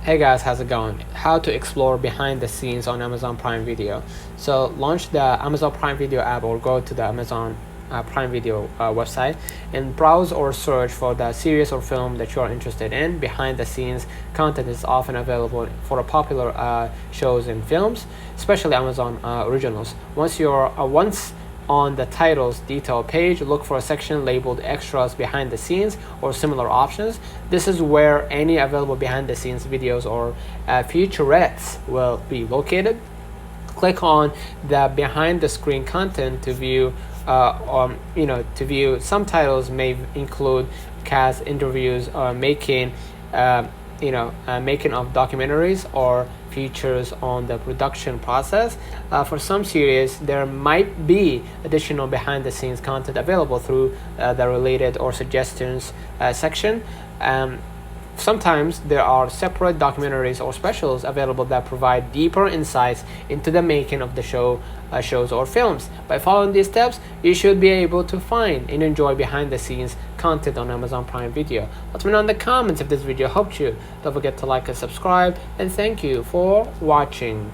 Hey guys, how's it going? How to explore behind the scenes on Amazon Prime Video. So launch the Amazon Prime Video app or go to the Amazon Prime Video website and browse or search for the series or film that you are interested in. Behind the scenes content is often available for popular shows and films, especially Amazon originals. Once on the title's detail page, look for a section labeled extras behind the scenes or similar options. This is where any available behind the scenes videos or featurettes will be located. Click on the behind the screen content to view some titles may include cast interviews or making of documentaries or features on the production process. For some series, there might be additional behind the scenes content available through the related or suggestions section. Sometimes there are separate documentaries or specials available that provide deeper insights into the making of the shows or films. By following these steps, you should be able to find and enjoy behind the scenes content on Amazon Prime Video. Let me know in the comments if this video helped you. Don't forget to like and subscribe, and thank you for watching.